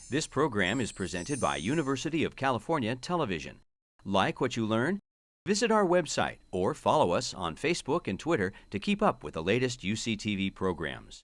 This program is presented by University of California Television. Like what you learn? Visit our website or follow us on Facebook and Twitter to keep up with the latest UCTV programs.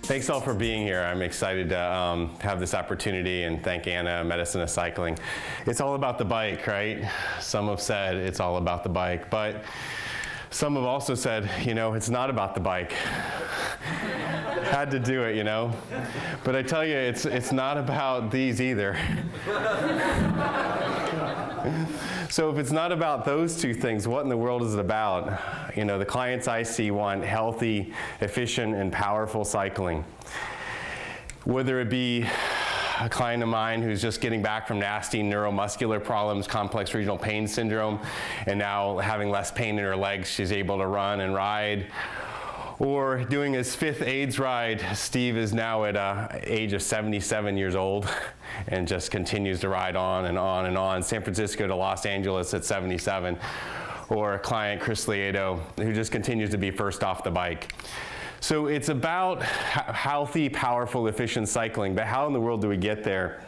Thanks all for being here. I'm excited to have this opportunity, and thank Anna, Medicine of Cycling. It's all about the bike, right? Some have said it's all about the bike, but some have also said, you know, it's not about the bike. Had to do it, you know? But I tell you, it's not about these either. So if it's not about those two things, what in the world is it about? You know, the clients I see want healthy, efficient, and powerful cycling. Whether it be a client of mine who's just getting back from nasty neuromuscular problems, complex regional pain syndrome, and now having less pain in her legs, she's able to run and ride. Or doing his 5th AIDS ride. Steve is now at an age of 77 years old and just continues to ride on and on and on. San Francisco to Los Angeles at 77. Or a client, Chris Lieto, who just continues to be first off the bike. So it's about healthy, powerful, efficient cycling, but how in the world do we get there?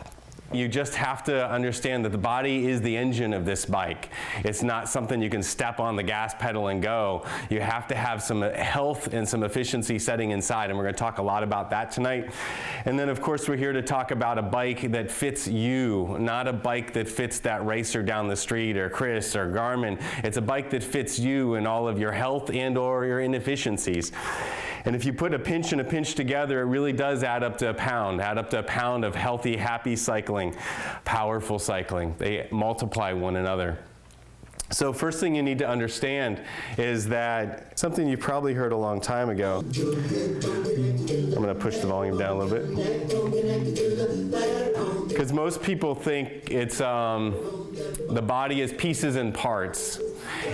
You just have to understand that the body is the engine of this bike. It's not something you can step on the gas pedal and go. You have to have some health and some efficiency setting inside, and we're going to talk a lot about that tonight. And then, of course, we're here to talk about a bike that fits you, not a bike that fits that racer down the street or Chris or Garmin. It's a bike that fits you and all of your health and or your inefficiencies. And if you put a pinch and a pinch together, it really does add up to a pound of healthy, happy cycling, powerful cycling. They multiply one another. So first thing you need to understand is that something you probably heard a long time ago. I'm going to push the volume down a little bit. Because most people think it's the body is pieces and parts.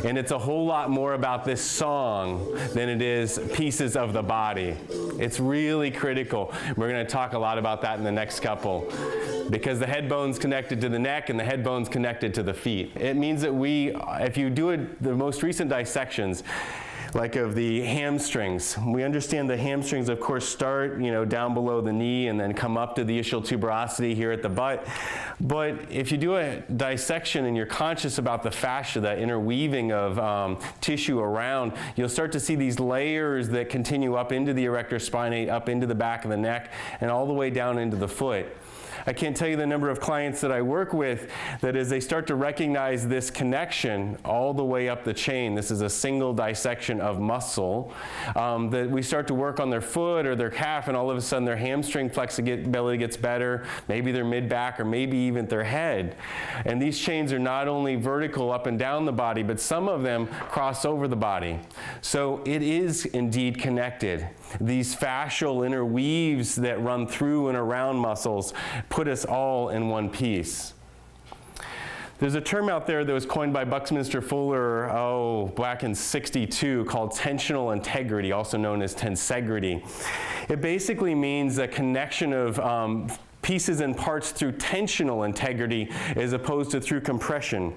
And it's a whole lot more about this song than it is pieces of the body. It's really critical. We're going to talk a lot about that in the next couple. Because the head bone's connected to the neck and the head bone's connected to the feet. It means that if you do the most recent dissections, like of the hamstrings, we understand the hamstrings, of course, start, you know, down below the knee and then come up to the ischial tuberosity here at the butt. But if you do a dissection and you're conscious about the fascia, the interweaving of tissue around, you'll start to see these layers that continue up into the erector spinae, up into the back of the neck, and all the way down into the foot. I can't tell you the number of clients that I work with that as they start to recognize this connection all the way up the chain, this is a single dissection of muscle, that we start to work on their foot or their calf, and all of a sudden their hamstring flexibility gets better, maybe their mid-back, or maybe even their head. And these chains are not only vertical up and down the body, but some of them cross over the body. So it is indeed connected. These fascial interweaves that run through and around muscles put us all in one piece. There's a term out there that was coined by Buckminster Fuller, back in '62, called tensional integrity, also known as tensegrity. It basically means a connection of pieces and parts through tensional integrity as opposed to through compression.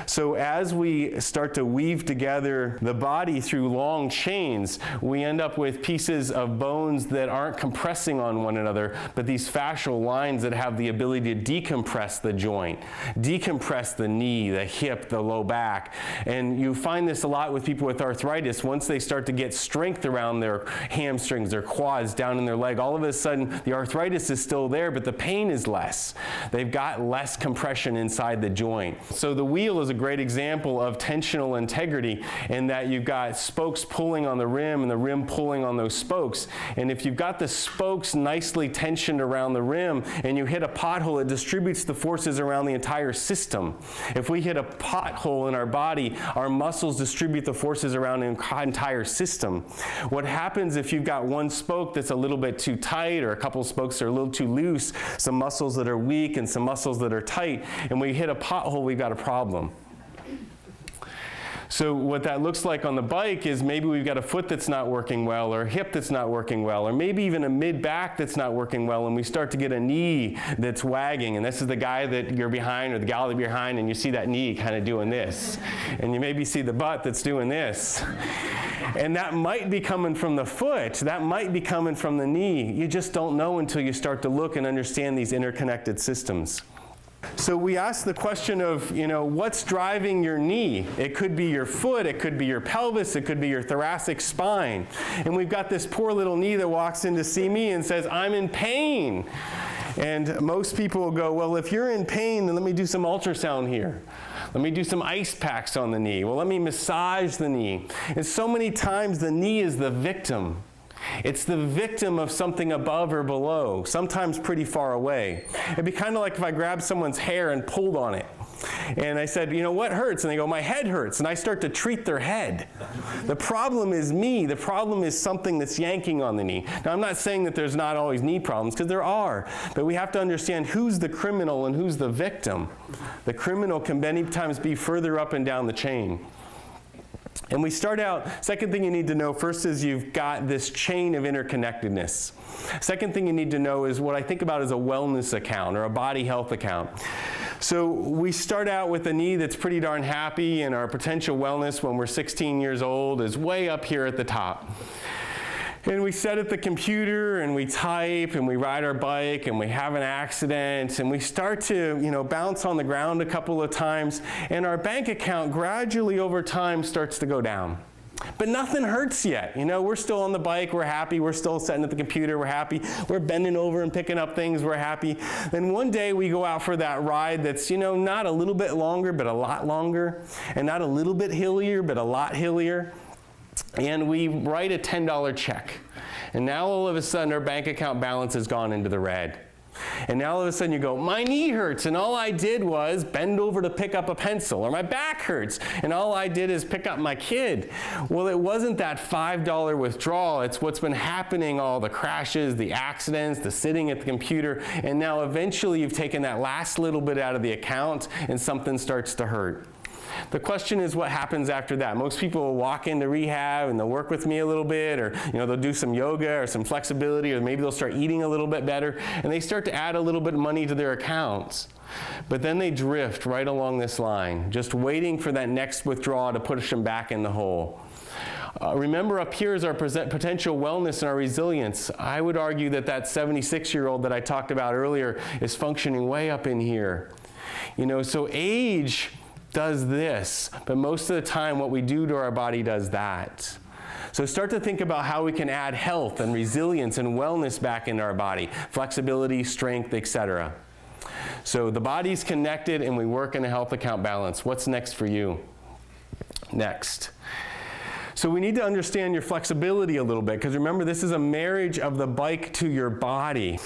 So as we start to weave together the body through long chains, we end up with pieces of bones that aren't compressing on one another, but these fascial lines that have the ability to decompress the joint, decompress the knee, the hip, the low back. And you find this a lot with people with arthritis. Once they start to get strength around their hamstrings, their quads, down in their leg, all of a sudden the arthritis is still there, but the pain is less. They've got less compression inside the joint. So the wheel is a great example of tensional integrity in that you've got spokes pulling on the rim and the rim pulling on those spokes. And if you've got the spokes nicely tensioned around the rim and you hit a pothole, it distributes the forces around the entire system. If we hit a pothole in our body, our muscles distribute the forces around the entire system. What happens if you've got one spoke that's a little bit too tight or a couple spokes that are a little too loose, some muscles that are weak and some muscles that are tight, and we hit a pothole, we've got a problem. So what that looks like on the bike is maybe we've got a foot that's not working well, or a hip that's not working well, or maybe even a mid-back that's not working well, and we start to get a knee that's wagging, and this is the guy that you're behind or the gal that you're behind, and you see that knee kind of doing this. And you maybe see the butt that's doing this. And that might be coming from the foot, that might be coming from the knee. You just don't know until you start to look and understand these interconnected systems. So we ask the question of, what's driving your knee? It could be your foot, it could be your pelvis, it could be your thoracic spine. And we've got this poor little knee that walks in to see me and says, I'm in pain. And most people will go, well, if you're in pain, then let me do some ultrasound here. Let me do some ice packs on the knee. Well, let me massage the knee. And so many times the knee is the victim. It's the victim of something above or below, sometimes pretty far away. It'd be kind of like if I grabbed someone's hair and pulled on it. And I said, what hurts? And they go, my head hurts. And I start to treat their head. The problem is me. The problem is something that's yanking on the knee. Now, I'm not saying that there's not always knee problems, because there are. But we have to understand who's the criminal and who's the victim. The criminal can many times be further up and down the chain. And we start out, second thing you need to know first is you've got this chain of interconnectedness. Second thing you need to know is what I think about as a wellness account or a body health account. So we start out with a knee that's pretty darn happy, and our potential wellness when we're 16 years old is way up here at the top. And we sit at the computer and we type and we ride our bike and we have an accident and we start to, bounce on the ground a couple of times, and our bank account gradually over time starts to go down. But nothing hurts yet. We're still on the bike, we're happy, we're still sitting at the computer, we're happy, we're bending over and picking up things, we're happy. Then one day we go out for that ride that's, not a little bit longer, but a lot longer, and not a little bit hillier, but a lot hillier. And we write a $10 check. And now all of a sudden our bank account balance has gone into the red. And now all of a sudden you go, my knee hurts, and all I did was bend over to pick up a pencil, or my back hurts, and all I did is pick up my kid. Well, it wasn't that $5 withdrawal, it's what's been happening, all the crashes, the accidents, the sitting at the computer, and now eventually you've taken that last little bit out of the account and something starts to hurt. The question is what happens after that. Most people will walk into rehab and they'll work with me a little bit, or they'll do some yoga or some flexibility, or maybe they'll start eating a little bit better, and they start to add a little bit of money to their accounts. But then they drift right along this line, just waiting for that next withdrawal to push them back in the hole. Remember, up here is our potential wellness and our resilience. I would argue that 76-year-old that I talked about earlier is functioning way up in here. So age does this, but most of the time what we do to our body does that. So start to think about how we can add health and resilience and wellness back into our body, flexibility, strength, etc. So the body's connected and we work in a health account balance. What's next for you? Next. So we need to understand your flexibility a little bit, because remember, this is a marriage of the bike to your body.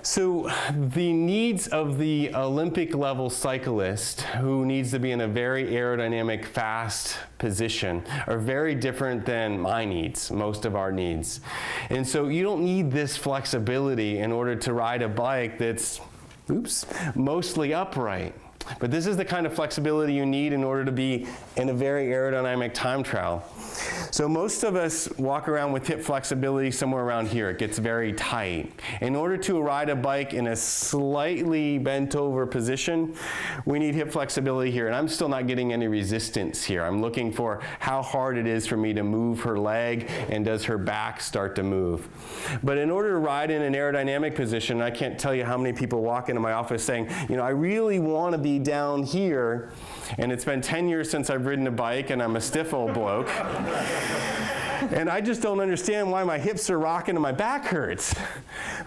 So the needs of the Olympic level cyclist who needs to be in a very aerodynamic, fast position are very different than my needs, most of our needs. And so you don't need this flexibility in order to ride a bike that's, mostly upright. But this is the kind of flexibility you need in order to be in a very aerodynamic time trial. So most of us walk around with hip flexibility somewhere around here. It gets very tight. In order to ride a bike in a slightly bent over position, we need hip flexibility here. And I'm still not getting any resistance here. I'm looking for how hard it is for me to move her leg, and does her back start to move. But in order to ride in an aerodynamic position, I can't tell you how many people walk into my office saying, I really want to be down here, and it's been 10 years since I've ridden a bike and I'm a stiff old bloke. And I just don't understand why my hips are rocking and my back hurts.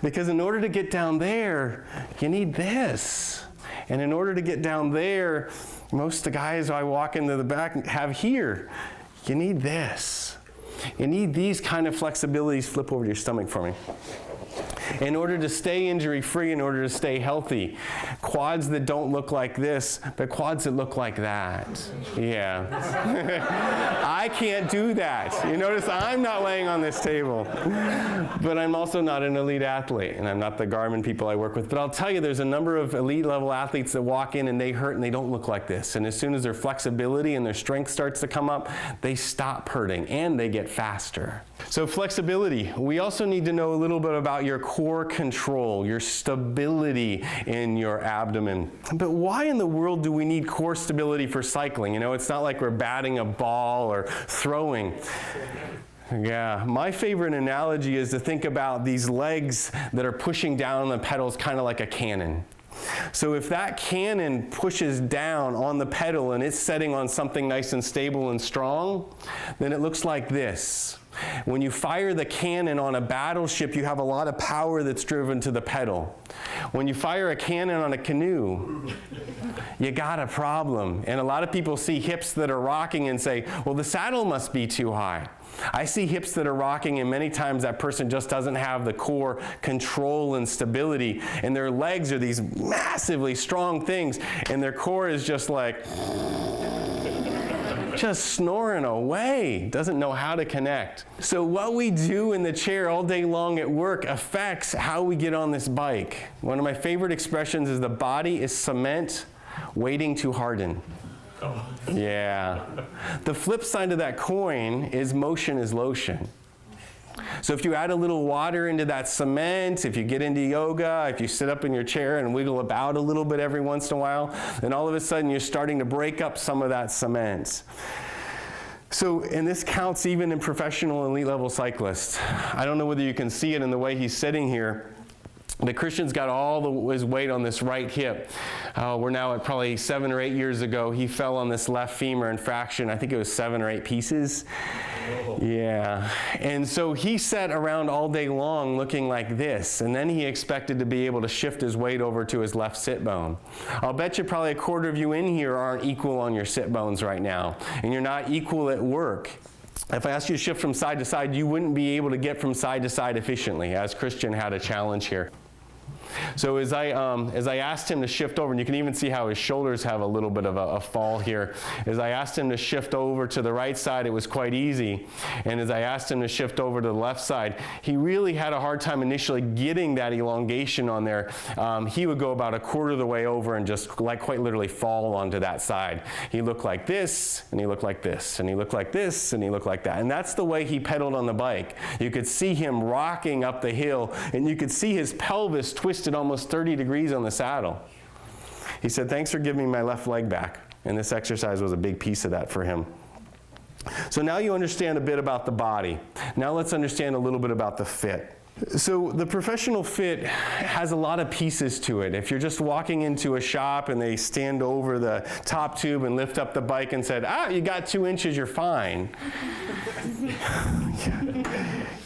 Because in order to get down there, you need this. And in order to get down there, most of the guys I walk into the back have here. You need this. You need these kind of flexibilities. Flip over to your stomach for me. In order to stay injury-free, in order to stay healthy. Quads that don't look like this, but quads that look like that. Yeah. I can't do that. You notice I'm not laying on this table. But I'm also not an elite athlete, and I'm not the Garmin people I work with. But I'll tell you, there's a number of elite-level athletes that walk in and they hurt and they don't look like this. And as soon as their flexibility and their strength starts to come up, they stop hurting and they get faster. So flexibility. We also need to know a little bit about your core control, your stability in your abdomen. But why in the world do we need core stability for cycling? You know, it's not like we're batting a ball or throwing. Yeah, my favorite analogy is to think about these legs that are pushing down on the pedals kind of like a cannon. So if that cannon pushes down on the pedal and it's setting on something nice and stable and strong, then it looks like this. When you fire the cannon on a battleship, you have a lot of power that's driven to the pedal. When you fire a cannon on a canoe, you got a problem. And a lot of people see hips that are rocking and say, well, the saddle must be too high. I see hips that are rocking, and many times that person just doesn't have the core control and stability, and their legs are these massively strong things, and their core is just like, just snoring away, doesn't know how to connect. So what we do in the chair all day long at work affects how we get on this bike. One of my favorite expressions is the body is cement waiting to harden. Yeah. The flip side of that coin is motion is lotion. So if you add a little water into that cement, if you get into yoga, if you sit up in your chair and wiggle about a little bit every once in a while, then all of a sudden you're starting to break up some of that cement. So, and this counts even in professional elite level cyclists. I don't know whether you can see it in the way he's sitting here. But Christian's got all his weight on this right hip. We're now at probably 7 or 8 years ago. He fell on this left femur and fractured. I think it was 7 or 8 pieces. Whoa. Yeah. And so he sat around all day long looking like this. And then he expected to be able to shift his weight over to his left sit bone. I'll bet you probably a quarter of you in here aren't equal on your sit bones right now. And you're not equal at work. If I asked you to shift from side to side, you wouldn't be able to get from side to side efficiently, as Christian had a challenge here. So as I asked him to shift over, and you can even see how his shoulders have a little bit of a fall here. As I asked him to shift over to the right side, it was quite easy. And as I asked him to shift over to the left side, he really had a hard time initially getting that elongation on there. He would go about a quarter of the way over and just quite literally fall onto that side. He looked like this, and he looked like this, and he looked like this, and he looked like that. And that's the way he pedaled on the bike. You could see him rocking up the hill, and you could see his pelvis twisted almost 30 degrees on the saddle. He said, thanks for giving me my left leg back. And this exercise was a big piece of that for him. So now you understand a bit about the body. Now let's understand a little bit about the fit. So the professional fit has a lot of pieces to it. If you're just walking into a shop and they stand over the top tube and lift up the bike and said, you got 2 inches, you're fine.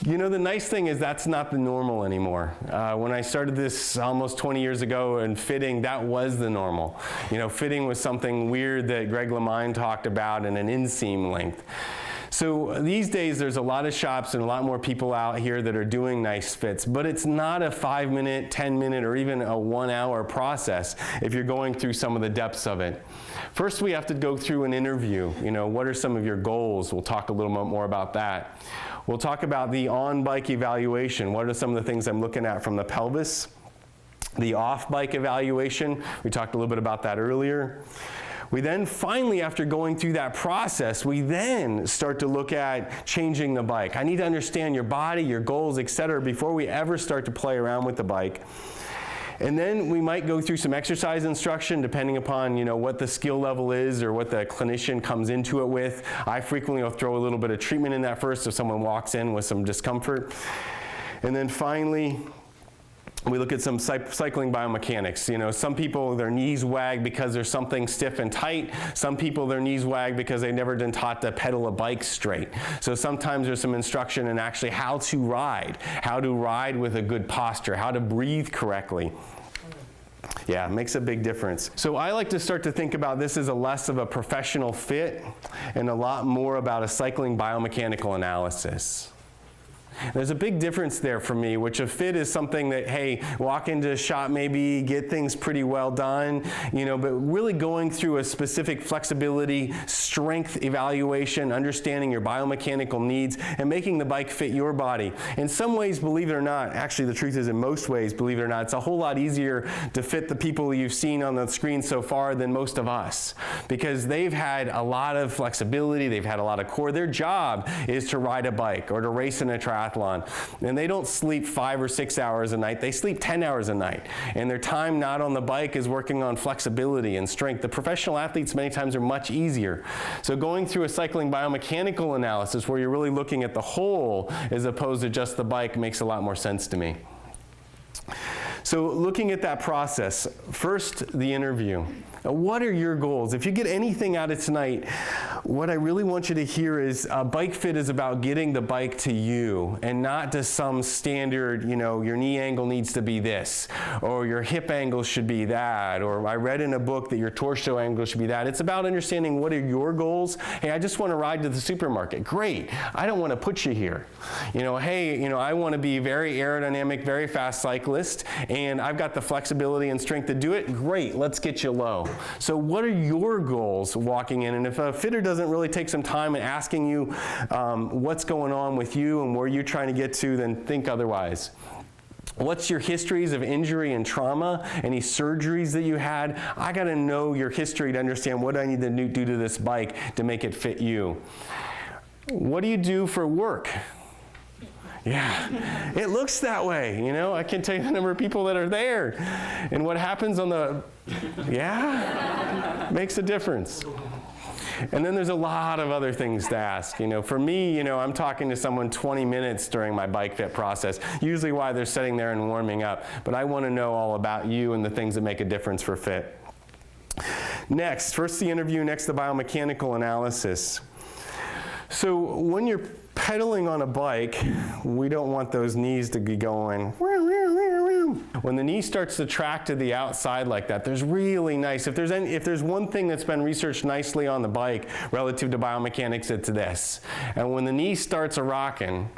You know, the nice thing is that's not the normal anymore. When I started this almost 20 years ago in fitting, that was the normal. You know, fitting was something weird that Greg LeMond talked about in an inseam length. So these days there's a lot of shops and a lot more people out here that are doing nice fits, but it's not a 5-minute, 10-minute, or even a 1-hour process if you're going through some of the depths of it. First we have to go through an interview. You know, what are some of your goals? We'll talk a little bit more about that. We'll talk about the on-bike evaluation. What are some of the things I'm looking at from the pelvis? The off-bike evaluation, we talked a little bit about that earlier. We then finally, after going through that process, we then start to look at changing the bike. I need to understand your body, your goals, etc., before we ever start to play around with the bike. And then we might go through some exercise instruction depending upon, you know, what the skill level is or what the clinician comes into it with. I frequently will throw a little bit of treatment in that first if someone walks in with some discomfort. And then finally, we look at some cycling biomechanics. You know, some people, their knees wag because there's something stiff and tight. Some people, their knees wag because they've never been taught to pedal a bike straight. So sometimes there's some instruction in actually how to ride with a good posture, how to breathe correctly. Yeah, it makes a big difference. So I like to start to think about this as less of a professional fit and a lot more about a cycling biomechanical analysis. There's a big difference there for me, which a fit is something that, hey, walk into a shop maybe, get things pretty well done, you know, but really going through a specific flexibility, strength evaluation, understanding your biomechanical needs, and making the bike fit your body. In some ways, believe it or not, actually the truth is in most ways, believe it or not, it's a whole lot easier to fit the people you've seen on the screen so far than most of us, because they've had a lot of flexibility, they've had a lot of core. Their job is to ride a bike or to race in a triathlon. And they don't sleep 5 or 6 hours a night, they sleep 10 hours a night. And their time not on the bike is working on flexibility and strength. The professional athletes many times are much easier. So going through a cycling biomechanical analysis where you're really looking at the whole as opposed to just the bike makes a lot more sense to me. So looking at that process, first the interview. What are your goals? If you get anything out of tonight, what I really want you to hear is bike fit is about getting the bike to you and not to some standard, you know, your knee angle needs to be this, or your hip angle should be that, or I read in a book that your torso angle should be that. It's about understanding what are your goals. Hey, I just want to ride to the supermarket. Great. I don't want to put you here. You know, hey, you know, I want to be very aerodynamic, very fast cyclist, and I've got the flexibility and strength to do it. Great. Let's get you low. So what are your goals walking in? And if a fitter doesn't really take some time in asking you what's going on with you and where you're trying to get to, then think otherwise. What's your histories of injury and trauma? Any surgeries that you had? I got to know your history to understand what I need to do to this bike to make it fit you. What do you do for work? Yeah, it looks that way, you know. I can't tell you the number of people that are there. And what happens on the, yeah, makes a difference. And then there's a lot of other things to ask. You know, for me, you know, I'm talking to someone 20 minutes during my bike fit process, usually while they're sitting there and warming up. But I want to know all about you and the things that make a difference for fit. Next, first the interview, next the biomechanical analysis. So when you're pedaling on a bike, we don't want those knees to be going. When the knee starts to track to the outside like that, there's really nice, if there's one thing that's been researched nicely on the bike relative to biomechanics, it's this. And when the knee starts a-rocking,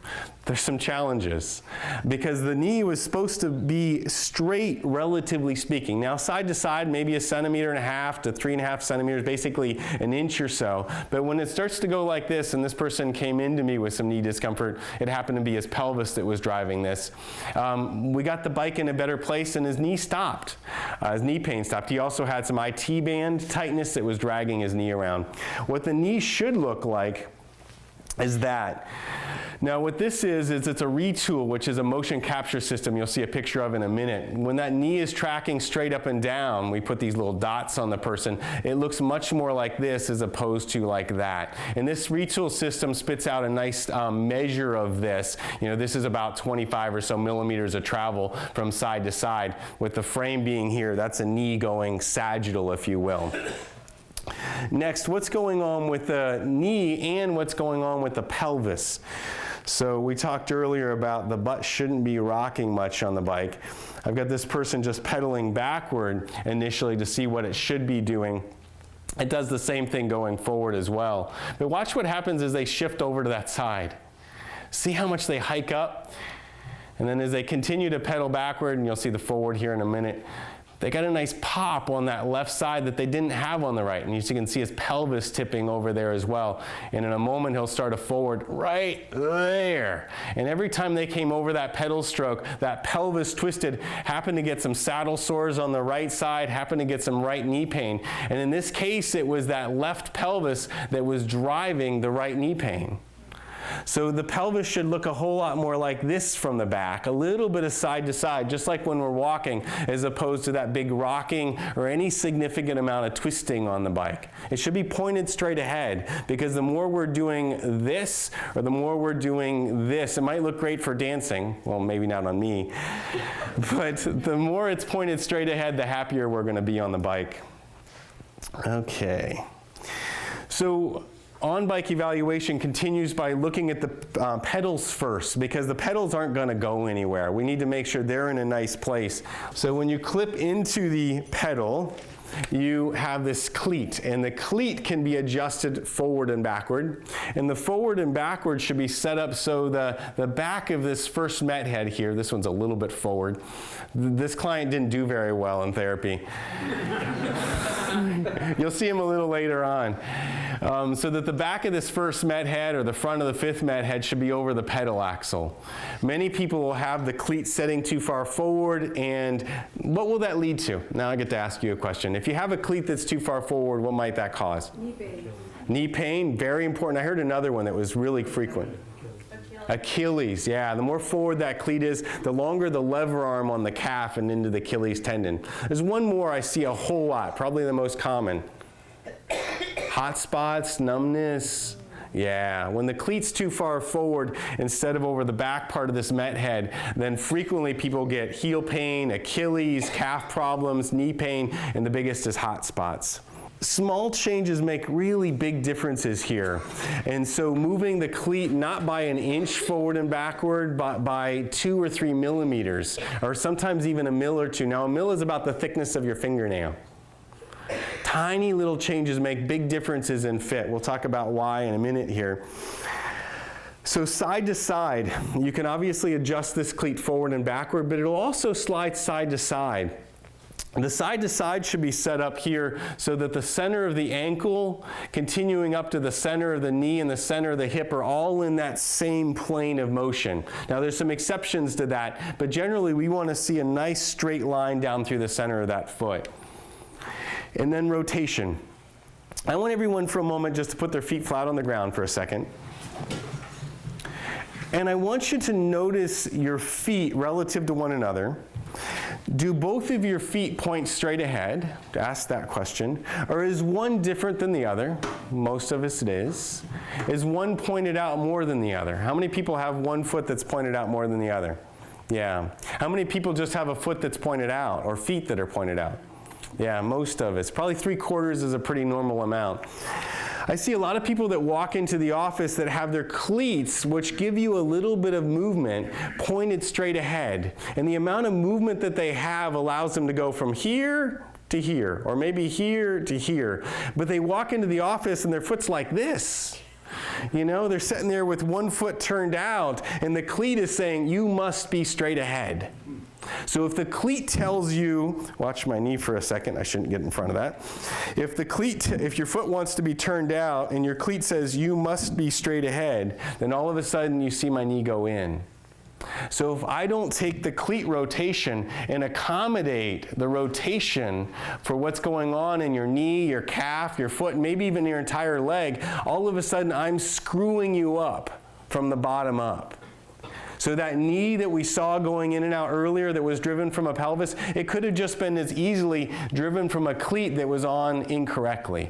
there's some challenges because the knee was supposed to be straight, relatively speaking. Now, side to side, maybe 1.5 centimeters to 3.5 centimeters, basically an inch or so. But when it starts to go like this, and this person came into me with some knee discomfort, it happened to be his pelvis that was driving this. We got the bike in a better place, and his knee stopped. His knee pain stopped. He also had some IT band tightness that was dragging his knee around. What the knee should look like is that. Now what this is it's a Retul, which is a motion capture system you'll see a picture of in a minute. When that knee is tracking straight up and down, we put these little dots on the person, it looks much more like this as opposed to like that. And this Retul system spits out a nice measure of this. You know, this is about 25 or so millimeters of travel from side to side. With the frame being here, that's a knee going sagittal, if you will. Next, what's going on with the knee and what's going on with the pelvis? So we talked earlier about the butt shouldn't be rocking much on the bike. I've got this person just pedaling backward initially to see what it should be doing. It does the same thing going forward as well. But watch what happens as they shift over to that side. See how much they hike up? And then as they continue to pedal backward, and you'll see the forward here in a minute, they got a nice pop on that left side that they didn't have on the right. And you can see his pelvis tipping over there as well. And in a moment, he'll start a forward right there. And every time they came over that pedal stroke, that pelvis twisted, happened to get some saddle sores on the right side, happened to get some right knee pain. And in this case, it was that left pelvis that was driving the right knee pain. So the pelvis should look a whole lot more like this from the back, a little bit of side to side, just like when we're walking, as opposed to that big rocking or any significant amount of twisting on the bike. It should be pointed straight ahead, because the more we're doing this or the more we're doing this, it might look great for dancing, well, maybe not on me, but the more it's pointed straight ahead, the happier we're going to be on the bike. Okay. So on-bike evaluation continues by looking at the pedals first, because the pedals aren't going to go anywhere. We need to make sure they're in a nice place. So when you clip into the pedal, you have this cleat, and the cleat can be adjusted forward and backward, and the forward and backward should be set up so the back of this first met head here, this one's a little bit forward. This client didn't do very well in therapy. You'll see him a little later on. So that the back of this first met head or the front of the fifth met head should be over the pedal axle. Many people will have the cleat setting too far forward, and what will that lead to? Now I get to ask you a question. If you have a cleat that's too far forward, what might that cause? Knee pain. Knee pain, very important. I heard another one that was really frequent. Achilles, yeah. The more forward that cleat is, the longer the lever arm on the calf and into the Achilles tendon. There's one more I see a whole lot, probably the most common. Hot spots, numbness. Yeah, when the cleat's too far forward instead of over the back part of this met head, then frequently people get heel pain, Achilles, calf problems, knee pain, and the biggest is hot spots. Small changes make really big differences here. And so moving the cleat not by an inch forward and backward, but by 2 or 3 millimeters, or sometimes even a mil or two. Now, a mil is about the thickness of your fingernail. Tiny little changes make big differences in fit. We'll talk about why in a minute here. So side to side, you can obviously adjust this cleat forward and backward, but it'll also slide side to side. The side to side should be set up here so that the center of the ankle, continuing up to the center of the knee and the center of the hip, are all in that same plane of motion. Now there's some exceptions to that, but generally we want to see a nice straight line down through the center of that foot. And then rotation. I want everyone for a moment just to put their feet flat on the ground for a second. And I want you to notice your feet relative to one another. Do both of your feet point straight ahead? Ask that question. Or is one different than the other? Most of us it is. Is one pointed out more than the other? How many people have one foot that's pointed out more than the other? Yeah. How many people just have a foot that's pointed out, or feet that are pointed out? Yeah, most of us. Probably 3/4 is a pretty normal amount. I see a lot of people that walk into the office that have their cleats, which give you a little bit of movement, pointed straight ahead. And the amount of movement that they have allows them to go from here to here, or maybe here to here. But they walk into the office and their foot's like this. You know, they're sitting there with one foot turned out, and the cleat is saying, you must be straight ahead. So if the cleat tells you, watch my knee for a second, I shouldn't get in front of that. If your foot wants to be turned out and your cleat says you must be straight ahead, then all of a sudden you see my knee go in. So if I don't take the cleat rotation and accommodate the rotation for what's going on in your knee, your calf, your foot, maybe even your entire leg, all of a sudden I'm screwing you up from the bottom up. So that knee that we saw going in and out earlier that was driven from a pelvis, it could have just been as easily driven from a cleat that was on incorrectly.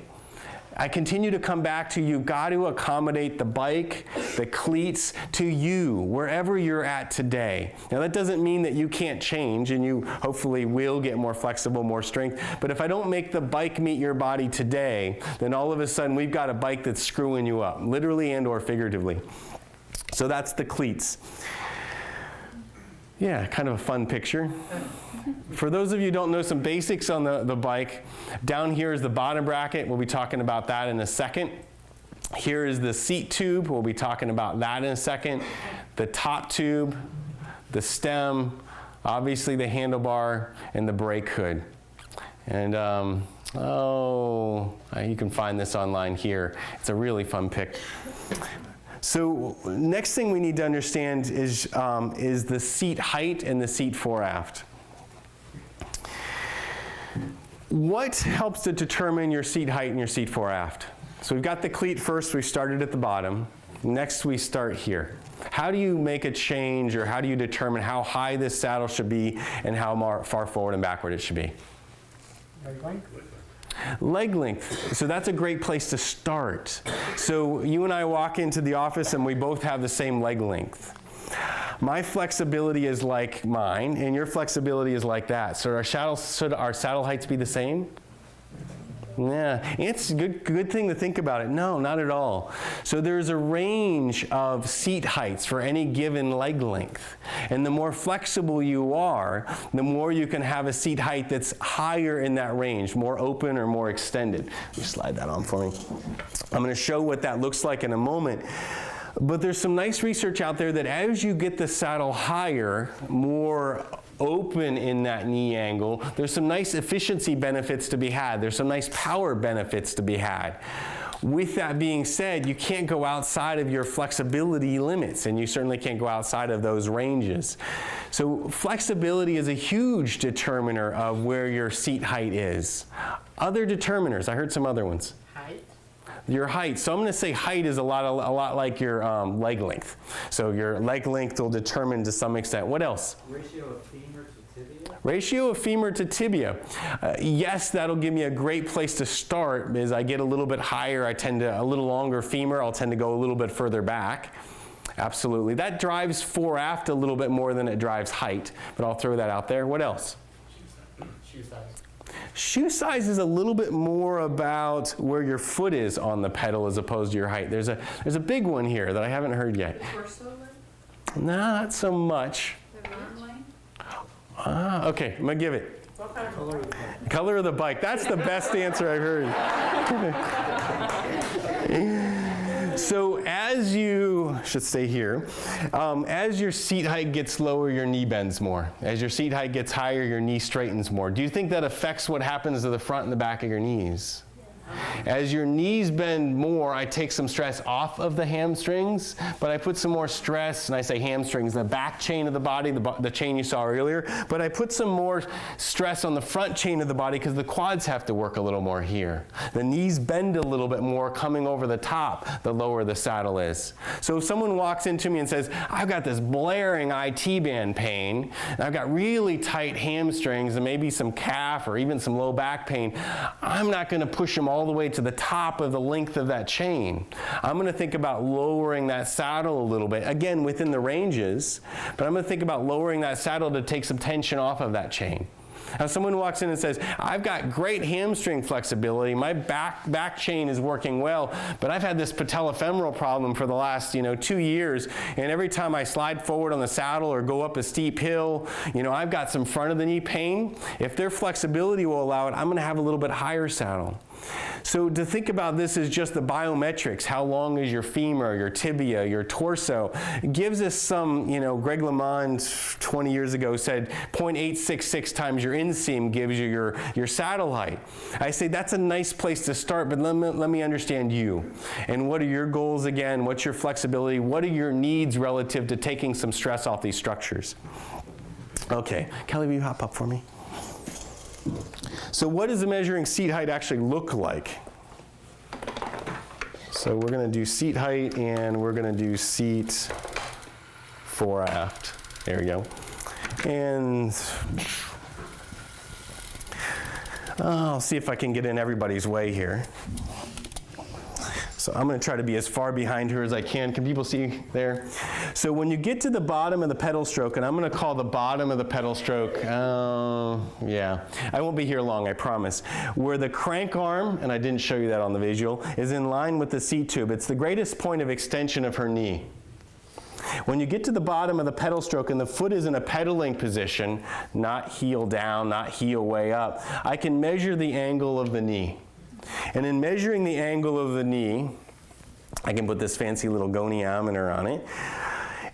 I continue to come back to you've got to accommodate the bike, the cleats to you, wherever you're at today. Now that doesn't mean that you can't change, and you hopefully will get more flexible, more strength, but if I don't make the bike meet your body today, then all of a sudden we've got a bike that's screwing you up, literally and or figuratively. So that's the cleats. Yeah, kind of a fun picture. For those of you who don't know some basics on the bike, down here is the bottom bracket. We'll be talking about that in a second. Here is the seat tube. We'll be talking about that in a second. The top tube, the stem, obviously the handlebar, and the brake hood. And you can find this online here. It's a really fun pic. So next thing we need to understand is the seat height and the seat foreaft. What helps to determine your seat height and your seat foreaft? So we've got the cleat first, we started at the bottom. Next we start here. How do you make a change, or how do you determine how high this saddle should be and how far forward and backward it should be? Leg length. So that's a great place to start. So you and I walk into the office and we both have the same leg length. My flexibility is like mine, and your flexibility is like that. So should our saddle heights be the same? Yeah, it's a good thing to think about it. No, not at all. So there's a range of seat heights for any given leg length. And the more flexible you are, the more you can have a seat height that's higher in that range, more open or more extended. Let me slide that on for me. I'm going to show what that looks like in a moment. But there's some nice research out there that as you get the saddle higher, more open in that knee angle, there's some nice efficiency benefits to be had. There's some nice power benefits to be had. With that being said, you can't go outside of your flexibility limits, and you certainly can't go outside of those ranges. So flexibility is a huge determiner of where your seat height is. Other determiners, I heard some other ones. Your height. So I'm going to say height is a lot like your leg length. So your leg length will determine to some extent. What else? Ratio of femur to tibia. Ratio of femur to tibia. Yes, that'll give me a great place to start. As I get a little bit higher, a little longer femur, I'll tend to go a little bit further back. Absolutely. That drives fore aft a little bit more than it drives height, but I'll throw that out there. What else? Shoe size. Shoe size is a little bit more about where your foot is on the pedal as opposed to your height. There's a big one here that I haven't heard yet. Torso length? No, not so much. The run length? Okay, I'm gonna give it. What kind of color? Color of the bike. That's the best answer I've heard. So as you, should stay here, as your seat height gets lower, your knee bends more. As your seat height gets higher, your knee straightens more. Do you think that affects what happens to the front and the back of your knees? As your knees bend more, I take some stress off of the hamstrings, but I put some more stress, and I say hamstrings, the back chain of the body, the chain you saw earlier, but I put some more stress on the front chain of the body because the quads have to work a little more here. The knees bend a little bit more coming over the top, the lower the saddle is. So if someone walks into me and says, I've got this blaring IT band pain, and I've got really tight hamstrings and maybe some calf or even some low back pain, I'm not going to push them all the way to the top of the length of that chain. I'm going to think about lowering that saddle a little bit, again within the ranges, but I'm going to think about lowering that saddle to take some tension off of that chain. Now someone walks in and says, I've got great hamstring flexibility, my back chain is working well, but I've had this patellofemoral problem for the last 2 years, and every time I slide forward on the saddle or go up a steep hill, I've got some front of the knee pain. If their flexibility will allow it, I'm going to have a little bit higher saddle. So to think about this as just the biometrics, how long is your femur, your tibia, your torso, gives us some, Greg LeMond 20 years ago said 0.866 times your inseam gives you your saddle height. I say that's a nice place to start, but let me understand you. And what are your goals again? What's your flexibility? What are your needs relative to taking some stress off these structures? Okay, Kelly, will you hop up for me? So what does the measuring seat height actually look like? So we're going to do seat height, and we're going to do seat fore aft. There we go. And I'll see if I can get in everybody's way here. So I'm going to try to be as far behind her as I can. Can people see there? So when you get to the bottom of the pedal stroke, and I'm going to call the bottom of the pedal stroke, yeah, I won't be here long, I promise. Where the crank arm, and I didn't show you that on the visual, is in line with the seat tube. It's the greatest point of extension of her knee. When you get to the bottom of the pedal stroke and the foot is in a pedaling position, not heel down, not heel way up, I can measure the angle of the knee. And in measuring the angle of the knee, I can put this fancy little goniometer on it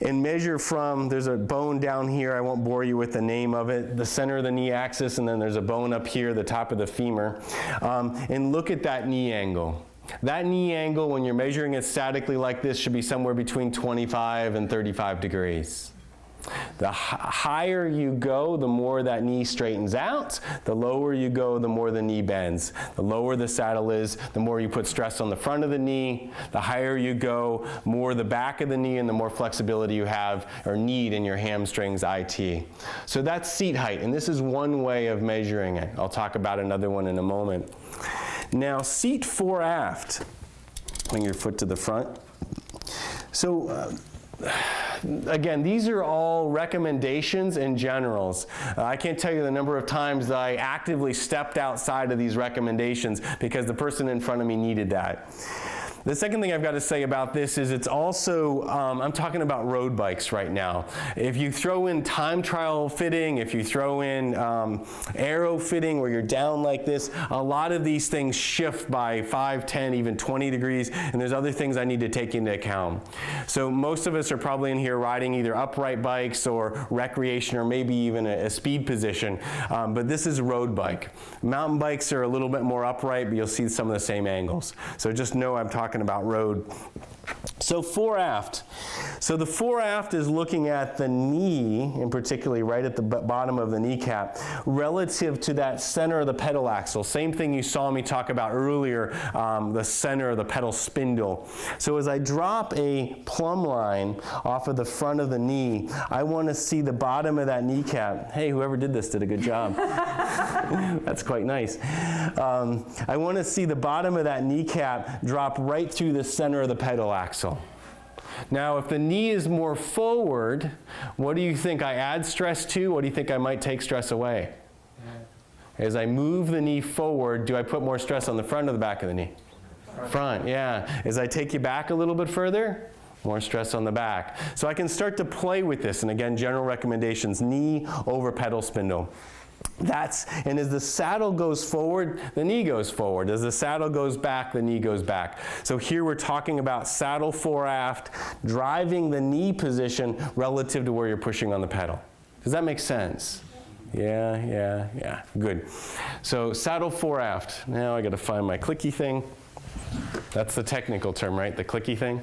and measure from, there's a bone down here, I won't bore you with the name of it, the center of the knee axis, and then there's a bone up here, the top of the femur, and look at that knee angle. That knee angle, when you're measuring it statically like this, should be somewhere between 25 and 35 degrees. The higher you go, the more that knee straightens out. The lower you go, the more the knee bends. The lower the saddle is, the more you put stress on the front of the knee. The higher you go, more the back of the knee, and the more flexibility you have or need in your hamstrings, IT. So that's seat height, and this is one way of measuring it. I'll talk about another one in a moment. Now, seat fore aft. Bring your foot to the front. So, again, these are all recommendations and generals. I can't tell you the number of times that I actively stepped outside of these recommendations because the person in front of me needed that. The second thing I've got to say about this is it's also, I'm talking about road bikes right now. If you throw in time trial fitting, if you throw in aero fitting where you're down like this, a lot of these things shift by 5, 10, even 20 degrees, and there's other things I need to take into account. So most of us are probably in here riding either upright bikes or recreation or maybe even a speed position, but this is a road bike. Mountain bikes are a little bit more upright, but you'll see some of the same angles. So just know I'm talking about road. So fore aft. So the fore aft is looking at the knee, and particularly right at the bottom of the kneecap, relative to that center of the pedal axle. Same thing you saw me talk about earlier, the center of the pedal spindle. So as I drop a plumb line off of the front of the knee, I want to see the bottom of that kneecap. Hey, whoever did this did a good job. That's quite nice. I want to see the bottom of that kneecap drop right through the center of the pedal axle. Now, if the knee is more forward, what do you think I add stress to? What do you think I might take stress away? As I move the knee forward, do I put more stress on the front or the back of the knee? Front, yeah. As I take you back a little bit further, more stress on the back. So I can start to play with this, and again, general recommendations, knee over pedal spindle. And as the saddle goes forward, the knee goes forward. As the saddle goes back, the knee goes back. So here we're talking about saddle fore aft, driving the knee relative to where you're pushing on the pedal. Does that make sense? Yeah, good. So saddle fore aft. Now I gotta find my clicky thing. That's the technical term, right? The clicky thing.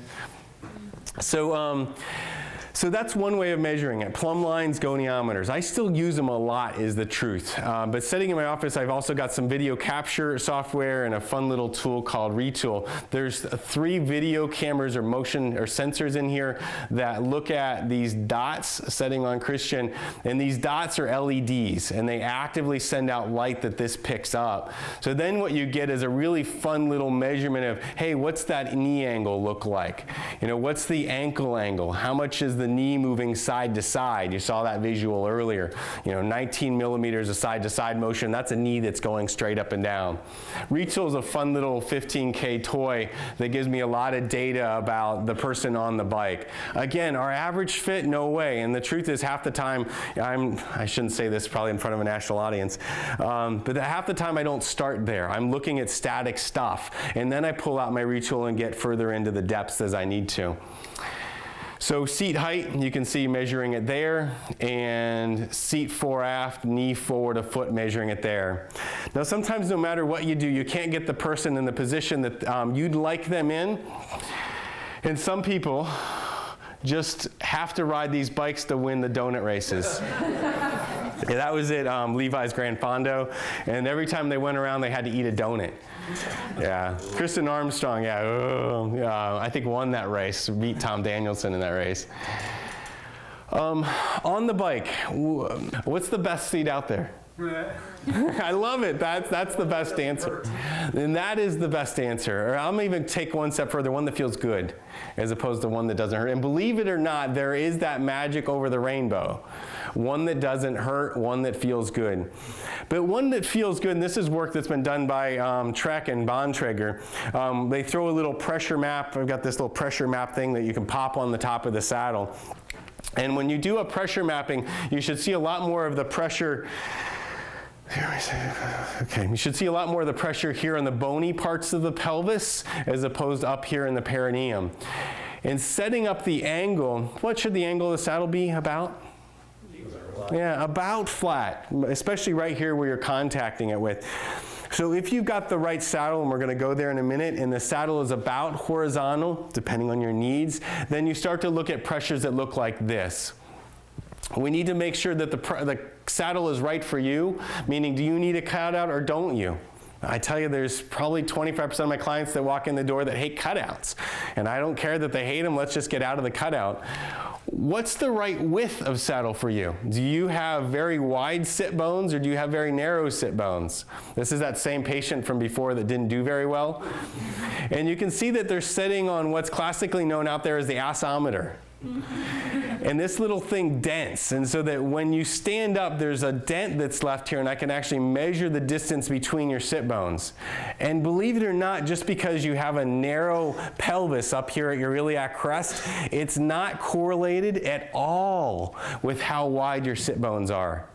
So that's one way of measuring it. Plumb lines, goniometers. I still use them a lot, is the truth. But sitting in my office, I've also got some video capture software and a fun little tool called Retul. There's 3 video cameras or motion or sensors in here that look at these dots setting on Christian, and these dots are LEDs, and they actively send out light that this picks up. So then what you get is a really fun little measurement of, hey, what's that knee angle look like? You know, what's the ankle angle? How much is the knee moving side to side? You saw that visual earlier. 19 millimeters of side to side motion, that's a knee that's going straight up and down. Retul is a fun little 15K toy that gives me a lot of data about the person on the bike. Again, our average fit, no way. And the truth is, half the time, I shouldn't say this probably in front of a national audience, but half the time I don't start there. I'm looking at static stuff, and then I pull out my Retul and get further into the depths as I need to. So seat height, you can see measuring it there, and seat fore aft, knee forward a foot, measuring it there. Now sometimes no matter what you do, you can't get the person in the position that you'd like them in. And some people just have to ride these bikes to win the donut races. Yeah, that was it, Levi's Grand Fondo, and every time they went around, they had to eat a donut. Yeah, Kristen Armstrong, I think won that race, beat Tom Danielson in that race. On the bike, what's the best seat out there? I love it. That's the best answer. And that is the best answer. Or I'll even take one step further, one that feels good, as opposed to one that doesn't hurt. And believe it or not, there is that magic over the rainbow. One that doesn't hurt, one that feels good. But one that feels good, and this is work that's been done by Trek and Bontrager. They throw a little pressure map. I've got this little pressure map thing that you can pop on the top of the saddle. And when you do a pressure mapping, you should see a lot more of the pressure. Okay, you should see a lot more of the pressure here on the bony parts of the pelvis as opposed to up here in the perineum. And setting up the angle, what should the angle of the saddle be about? Yeah, about flat, especially right here where you're contacting it with. So if you've got the right saddle, and we're going to go there in a minute, and the saddle is about horizontal, depending on your needs, then you start to look at pressures that look like this. We need to make sure that the saddle is right for you, meaning do you need a cutout or don't you? I tell you, there's probably 25% of my clients that walk in the door that hate cutouts. And I don't care that they hate them, let's just get out of the cutout. What's the right width of saddle for you? Do you have very wide sit bones or do you have very narrow sit bones? This is that same patient from before that didn't do very well. And you can see that they're sitting on what's classically known out there as the assometer. And this little thing dents, and so that when you stand up, there's a dent that's left here, and I can actually measure the distance between your sit bones. And believe it or not, just because you have a narrow pelvis up here at your iliac crest, it's not correlated at all with how wide your sit bones are.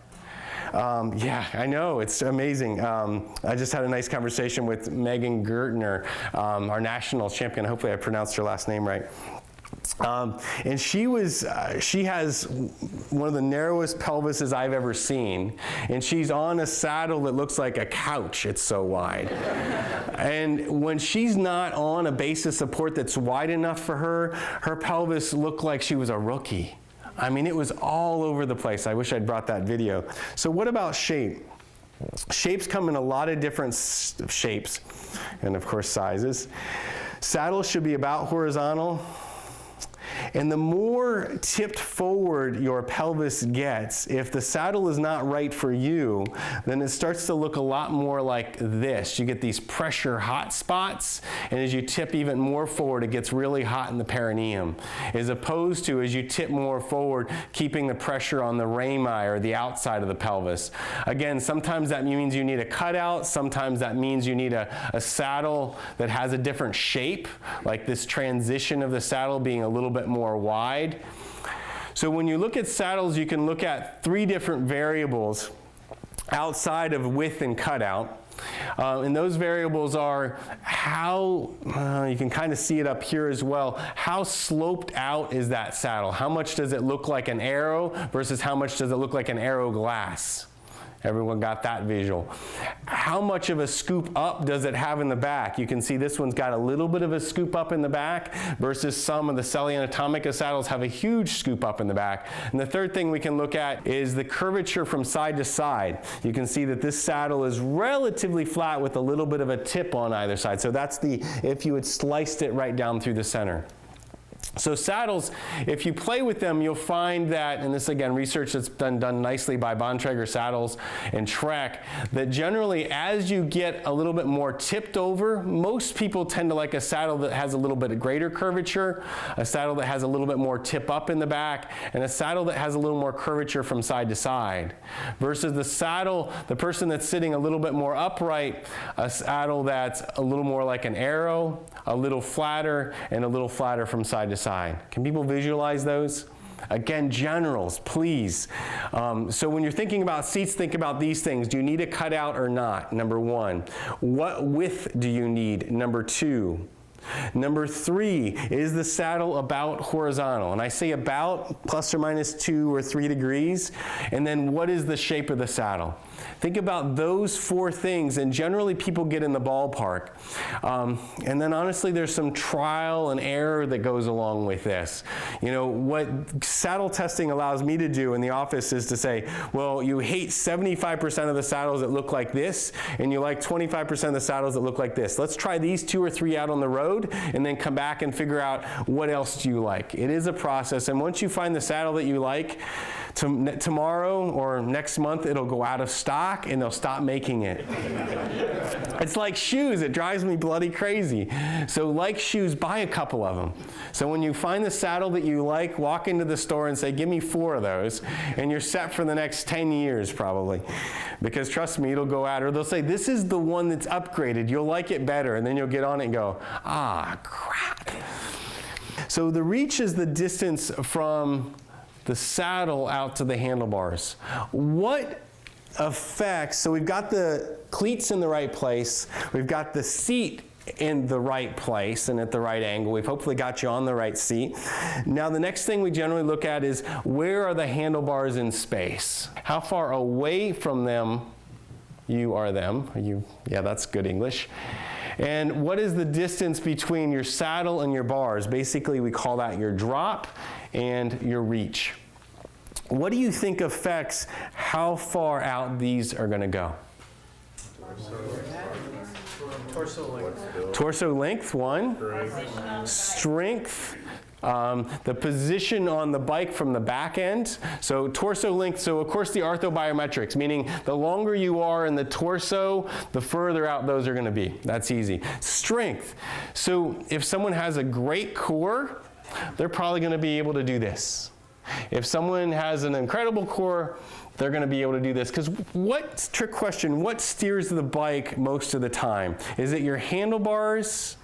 Yeah, I know, it's amazing. I just had a nice conversation with Megan Gertner, our national champion. Hopefully I pronounced her last name right. And she has one of the narrowest pelvises I've ever seen, and she's on a saddle that looks like a couch, it's so wide. And when she's not on a base of support that's wide enough for her, her pelvis looked like she was a rookie. I mean, it was all over the place. I wish I'd brought that video. So what about shape? Shapes come in a lot of different shapes, and of course sizes. Saddles should be about horizontal. And the more tipped forward your pelvis gets, if the saddle is not right for you, then it starts to look a lot more like this. You get these pressure hot spots, and as you tip even more forward, it gets really hot in the perineum, as opposed to as you tip more forward, keeping the pressure on the rami or the outside of the pelvis. Again, sometimes that means you need a cutout, sometimes that means you need a saddle that has a different shape, like this transition of the saddle being a little bit more wide. So when you look at saddles, you can look at 3 different variables outside of width and cutout. And those variables are how, you can kind of see it up here as well, how sloped out is that saddle? How much does it look like an arrow versus how much does it look like an arrow glass? Everyone got that visual. How much of a scoop up does it have in the back? You can see this one's got a little bit of a scoop up in the back versus some of the Selianatomica saddles have a huge scoop up in the back. And the third thing we can look at is the curvature from side to side. You can see that this saddle is relatively flat with a little bit of a tip on either side. So that's if you had sliced it right down through the center. So saddles, if you play with them, you'll find that, and this again, research that's been done nicely by Bontrager Saddles and Trek, that generally as you get a little bit more tipped over, most people tend to like a saddle that has a little bit of greater curvature, a saddle that has a little bit more tip up in the back, and a saddle that has a little more curvature from side to side. Versus the saddle, the person that's sitting a little bit more upright, a saddle that's a little more like an arrow, a little flatter, and a little flatter from side to side. Can people visualize those? Again, generals, please. So when you're thinking about seats, think about these things. Do you need a cutout or not? Number 1. What width do you need? Number 2. Number 3, is the saddle about horizontal? And I say about plus or minus 2 or 3 degrees. And then what is the shape of the saddle? Think about those 4 things, and generally people get in the ballpark. And then honestly, there's some trial and error that goes along with this. You know, what saddle testing allows me to do in the office is to say, well, you hate 75% of the saddles that look like this, and you like 25% of the saddles that look like this. Let's try these 2 or 3 out on the road, and then come back and figure out what else do you like. It is a process, and once you find the saddle that you like, tomorrow or next month it'll go out of stock and they'll stop making it. It's like shoes, it drives me bloody crazy. So like shoes, buy a couple of them. So when you find the saddle that you like, walk into the store and say, give me 4 of those, and you're set for the next 10 years probably. Because trust me, it'll go out, or they'll say, this is the one that's upgraded, you'll like it better, and then you'll get on it and go, ah, crap. So the reach is the distance from the saddle out to the handlebars. What affects, so we've got the cleats in the right place, we've got the seat in the right place and at the right angle. We've hopefully got you on the right seat. Now the next thing we generally look at is where are the handlebars in space? How far away from them you are them? Yeah, that's good English. And what is the distance between your saddle and your bars? Basically, we call that your drop and your reach. what do you think affects how far out these are going to go? Torso length. Torso length, one. Strength. The position on the bike from the back end. So torso length, so of course the orthobiometrics, meaning the longer you are in the torso, the further out those are going to be. That's easy. Strength. So if someone has a great core, they're probably going to be able to do this. If someone has an incredible core, they're going to be able to do this. Because trick question, what steers the bike most of the time? Is it your handlebars?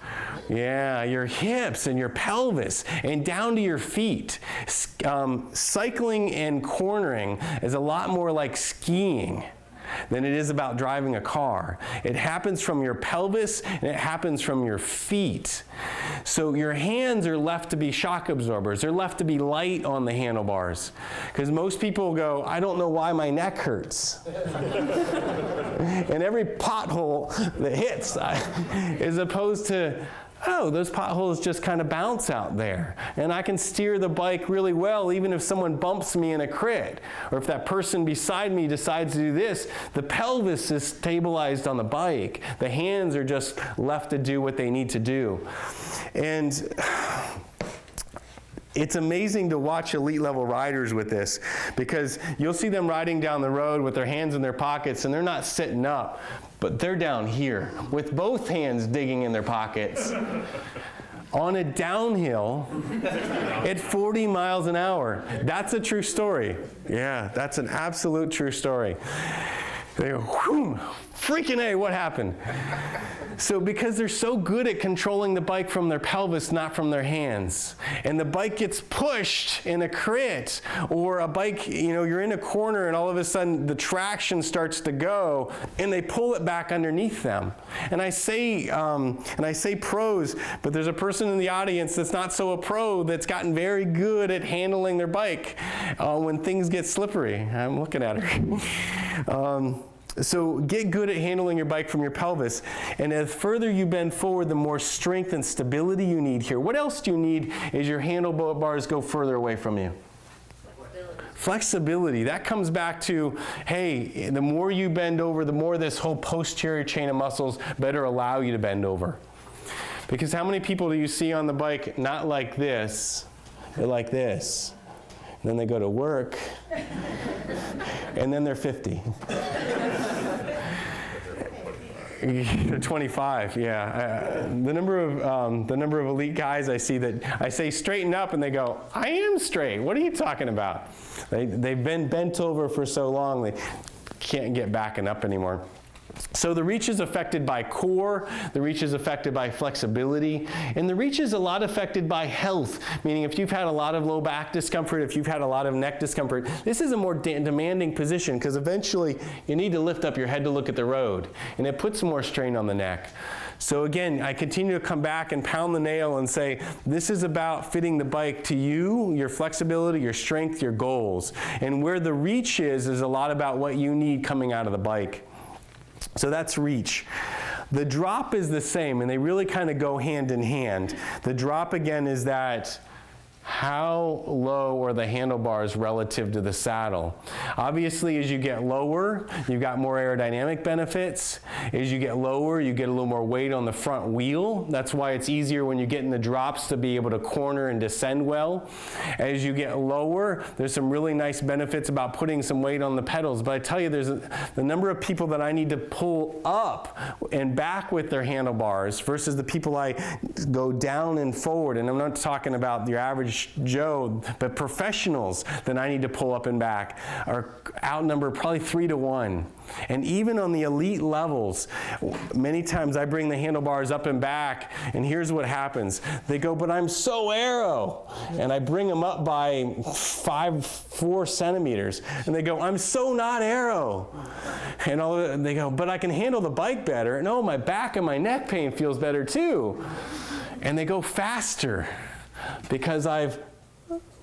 Yeah, your hips and your pelvis and down to your feet. Cycling and cornering is a lot more like skiing than it is about driving a car. It happens from your pelvis and it happens from your feet. So your hands are left to be shock absorbers. They're left to be light on the handlebars. Because most people go, I don't know why my neck hurts. And every pothole that hits, as opposed to, oh, those potholes just kind of bounce out there. And I can steer the bike really well even if someone bumps me in a crit. Or if that person beside me decides to do this, the pelvis is stabilized on the bike. The hands are just left to do what they need to do. And it's amazing to watch elite level riders with this, because you'll see them riding down the road with their hands in their pockets and they're not sitting up, but they're down here with both hands digging in their pockets on a downhill at 40 miles an hour. That's a true story. Yeah, that's an absolute true story. They go, whew, freaking A, what happened? So because they're so good at controlling the bike from their pelvis, not from their hands, and the bike gets pushed in a crit, or a bike, you're in a corner and all of a sudden the traction starts to go and they pull it back underneath them. And I say pros, but there's a person in the audience that's not so a pro that's gotten very good at handling their bike when things get slippery. I'm looking at her. So get good at handling your bike from your pelvis. And as further you bend forward, the more strength and stability you need here. What else do you need as your handlebars go further away from you? Flexibility. That comes back to, hey, the more you bend over, the more this whole posterior chain of muscles better allow you to bend over. Because how many people do you see on the bike not like this, they're like this. And then they go to work, and then they're 50. They're 25, yeah. The number of elite guys I see that I say straighten up and they go, I am straight. What are you talking about? They've been bent over for so long they can't get back and up anymore. So the reach is affected by core, the reach is affected by flexibility, and the reach is a lot affected by health, meaning if you've had a lot of low back discomfort, if you've had a lot of neck discomfort, this is a more demanding position because eventually you need to lift up your head to look at the road, and it puts more strain on the neck. So again, I continue to come back and pound the nail and say, this is about fitting the bike to you, your flexibility, your strength, your goals. And where the reach is a lot about what you need coming out of the bike. So that's reach. The drop is the same, and they really kind of go hand in hand. The drop, again, is that how low are the handlebars relative to the saddle? Obviously, as you get lower, you've got more aerodynamic benefits. As you get lower, you get a little more weight on the front wheel. That's why it's easier when you get in the drops to be able to corner and descend well. As you get lower, there's some really nice benefits about putting some weight on the pedals. But I tell you, there's the number of people that I need to pull up and back with their handlebars versus the people I go down and forward. And I'm not talking about your average Joe, but professionals that I need to pull up and back are outnumbered probably 3 to 1. And even on the elite levels, many times I bring the handlebars up and back, and here's what happens. They go, but I'm so aero. And I bring them up by 4 centimeters. And they go, I'm so not aero. And they go, but I can handle the bike better. No, my back and my neck pain feels better too. And they go faster, because I've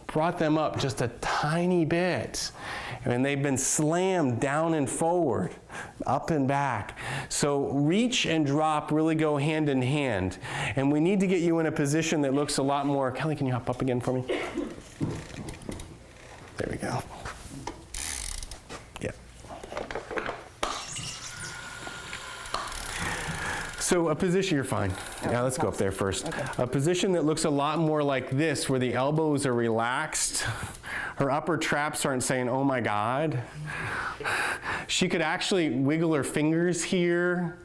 brought them up just a tiny bit. And they've been slammed down and forward, up and back. So reach and drop really go hand in hand. And we need to get you in a position that looks a lot more, Kelly, can you hop up again for me? There we go. So a position, you're fine. Yeah, let's go up there first. A position that looks a lot more like this, where the elbows are relaxed. Her upper traps aren't saying, oh my God. She could actually wiggle her fingers here.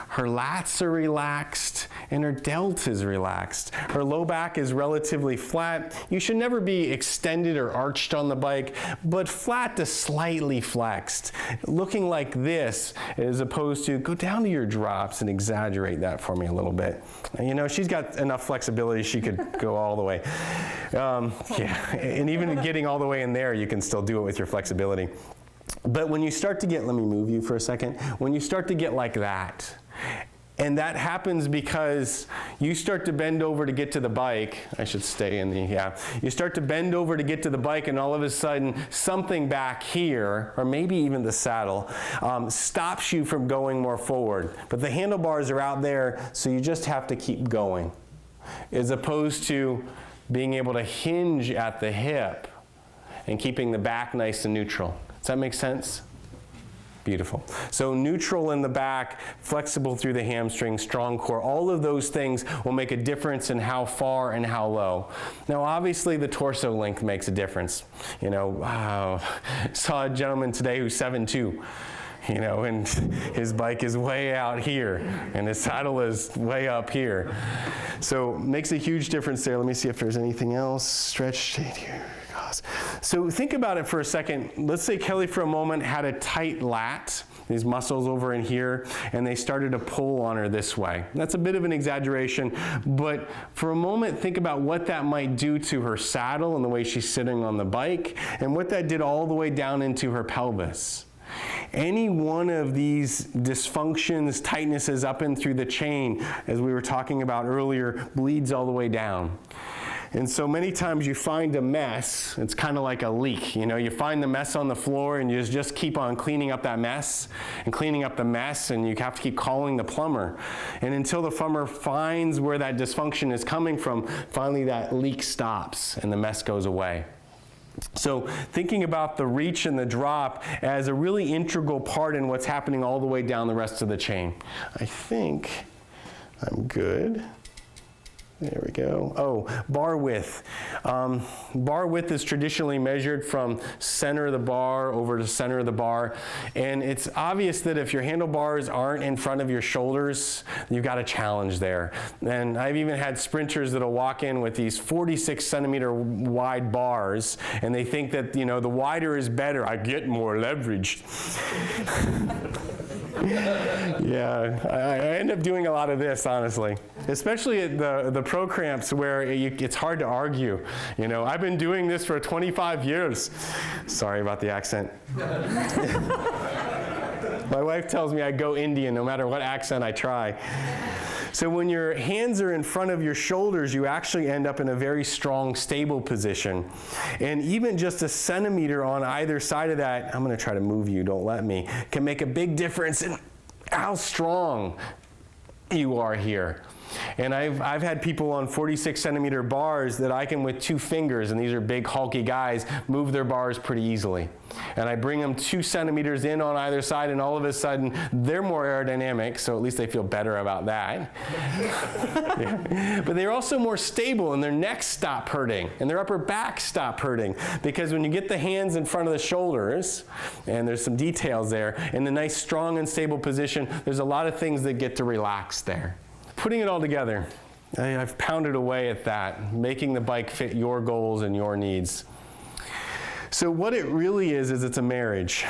Her lats are relaxed and her delt is relaxed. Her low back is relatively flat. You should never be extended or arched on the bike, but flat to slightly flexed, looking like this, as opposed to go down to your drops and exaggerate that for me a little bit. You know, she's got enough flexibility, she could go all the way. Yeah, and even getting all the way in there, you can still do it with your flexibility. But when you start to get, let me move you for a second, when you start to get like that, and that happens because you start to bend over to get to the bike. I should stay in the, yeah. You start to bend over to get to the bike, and all of a sudden something back here, or maybe even the saddle, stops you from going more forward. But the handlebars are out there, so you just have to keep going. As opposed to being able to hinge at the hip and keeping the back nice and neutral. Does that make sense? Beautiful. So neutral in the back, flexible through the hamstring, strong core, all of those things will make a difference in how far and how low. Now obviously the torso length makes a difference. You know, wow. Saw a gentleman today who's 7'2", you know, and his bike is way out here and his saddle is way up here. So makes a huge difference there. Let me see if there's anything else. Stretch here. So think about it for a second. Let's say Kelly for a moment had a tight lat, these muscles over in here, and they started to pull on her this way. That's a bit of an exaggeration, but for a moment think about what that might do to her saddle and the way she's sitting on the bike, and what that did all the way down into her pelvis. Any one of these dysfunctions, tightnesses up and through the chain, as we were talking about earlier, bleeds all the way down. And so many times you find a mess, it's kind of like a leak, you know, you find the mess on the floor and you just keep on cleaning up that mess and cleaning up the mess, and you have to keep calling the plumber. And until the plumber finds where that dysfunction is coming from, finally that leak stops and the mess goes away. So thinking about the reach and the drop as a really integral part in what's happening all the way down the rest of the chain. I think I'm good. There we go. Oh, bar width. Bar width is traditionally measured from center of the bar over to center of the bar. And it's obvious that if your handlebars aren't in front of your shoulders, you've got a challenge there. And I've even had sprinters that'll walk in with these 46 centimeter wide bars, and they think that, you know, the wider is better. I get more leverage. Yeah, I end up doing a lot of this, honestly, especially at the pro cramps where it's hard to argue. You know, I've been doing this for 25 years. Sorry about the accent. My wife tells me I go Indian no matter what accent I try. So when your hands are in front of your shoulders, you actually end up in a very strong, stable position. And even just a centimeter on either side of that, I'm gonna try to move you, don't let me, can make a big difference in how strong you are here. And I've had people on 46 centimeter bars that I can, with 2 fingers, and these are big hulky guys, move their bars pretty easily. And I bring them 2 centimeters in on either side, and all of a sudden they're more aerodynamic, so at least they feel better about that. Yeah. But they're also more stable, and their necks stop hurting and their upper backs stop hurting, because when you get the hands in front of the shoulders, and there's some details there, in the nice strong and stable position, there's a lot of things that get to relax there. Putting it all together, I've pounded away at that, making the bike fit your goals and your needs. So what it really is it's a marriage.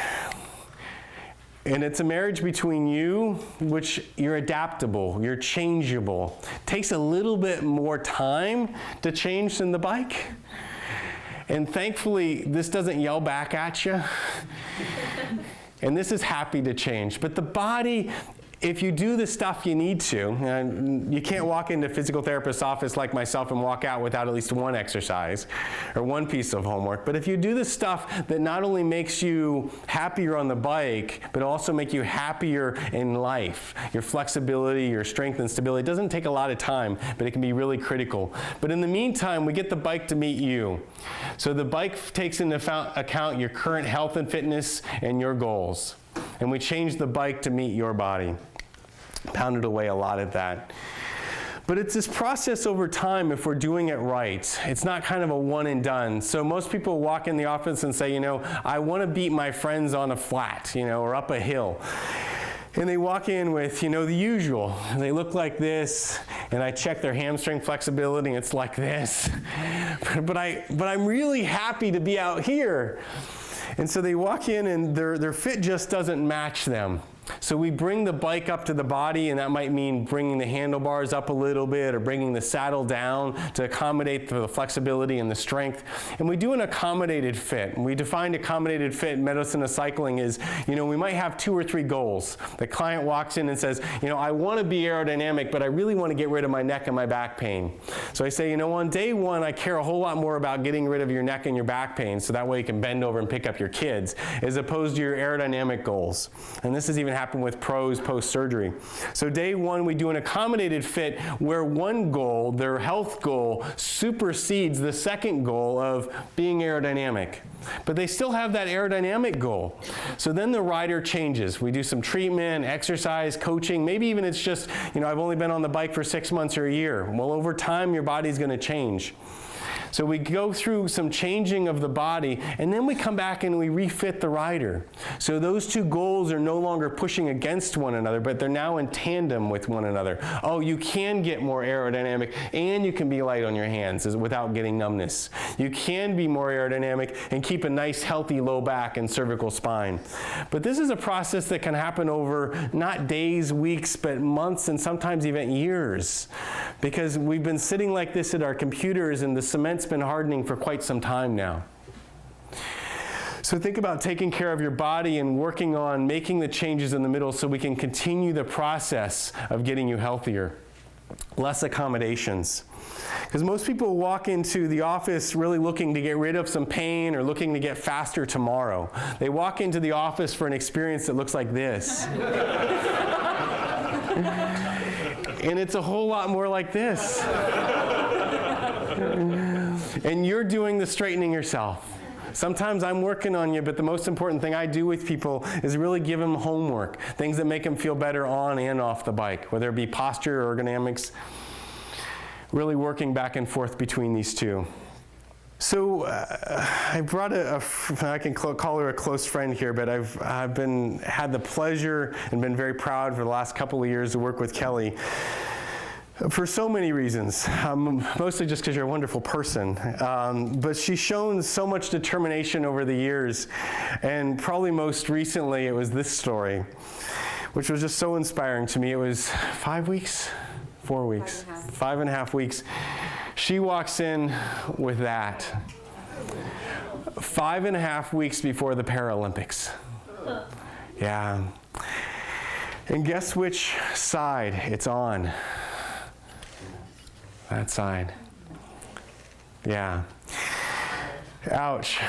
And it's a marriage between you, which you're adaptable, you're changeable. It takes a little bit more time to change than the bike. And thankfully, this doesn't yell back at you. And this is happy to change. But the body, if you do the stuff you need to, and you can't walk into a physical therapist's office like myself and walk out without at least one exercise or one piece of homework, but if you do the stuff that not only makes you happier on the bike, but also make you happier in life, your flexibility, your strength and stability, it doesn't take a lot of time, but it can be really critical. But in the meantime, we get the bike to meet you. So the bike takes into account your current health and fitness and your goals. And we change the bike to meet your body. pounded away a lot at that. But it's this process over time if we're doing it right. It's not kind of a one and done. So most people walk in the office and say, I want to beat my friends on a flat, or up a hill. And they walk in with, the usual. They look like this, and I check their hamstring flexibility, and it's like this. But I'm really happy to be out here. And so they walk in, and their fit just doesn't match them. So we bring the bike up to the body, and that might mean bringing the handlebars up a little bit or bringing the saddle down to accommodate the flexibility and the strength. And we do an accommodated fit. And we define accommodated fit in medicine of cycling is, we might have 2 or 3 goals. The client walks in and says, I want to be aerodynamic, but I really want to get rid of my neck and my back pain. So I say, on day 1, I care a whole lot more about getting rid of your neck and your back pain, so that way you can bend over and pick up your kids, as opposed to your aerodynamic goals. And this has even happened with pros post-surgery. So day 1, we do an accommodated fit where one goal, their health goal, supersedes the second goal of being aerodynamic. But they still have that aerodynamic goal. So then the rider changes. We do some treatment, exercise, coaching. Maybe even it's just, I've only been on the bike for 6 months or a year. Well, over time, your body's going to change. So we go through some changing of the body, and then we come back and we refit the rider. So those 2 goals are no longer pushing against one another, but they're now in tandem with one another. Oh, you can get more aerodynamic, and you can be light on your hands without getting numbness. You can be more aerodynamic and keep a nice, healthy low back and cervical spine. But this is a process that can happen over not days, weeks, but months and sometimes even years, because we've been sitting like this at our computers, and the cement's been hardening for quite some time now. So think about taking care of your body and working on making the changes in the middle so we can continue the process of getting you healthier. Less accommodations. Because most people walk into the office really looking to get rid of some pain or looking to get faster tomorrow. They walk into the office for an experience that looks like this. And it's a whole lot more like this. And you're doing the straightening yourself. Sometimes I'm working on you, but the most important thing I do with people is really give them homework, things that make them feel better on and off the bike, whether it be posture or ergonomics, really working back and forth between these 2. So I brought I can call her a close friend here, but I've had the pleasure and been very proud for the last couple of years to work with Kelly. For so many reasons, mostly just because you're a wonderful person. But she's shown so much determination over the years, and probably most recently it was this story, which was just so inspiring to me. It was 5 weeks? 4 weeks? 5.5 weeks. She walks in with that. 5.5 weeks before the Paralympics. Yeah. And guess which side it's on? That side. Yeah. Ouch.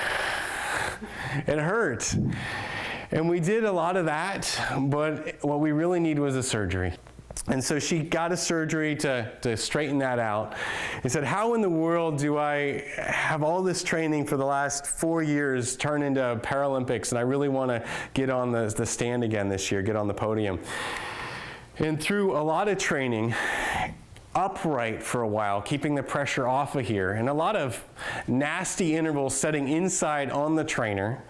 It hurt. And we did a lot of that, but what we really need was a surgery. And so she got a surgery to straighten that out. And said, how in the world do I have all this training for the last 4 years turn into Paralympics, and I really want to get on the stand again this year, get on the podium. And through a lot of training, upright for a while, keeping the pressure off of here, and a lot of nasty intervals setting inside on the trainer.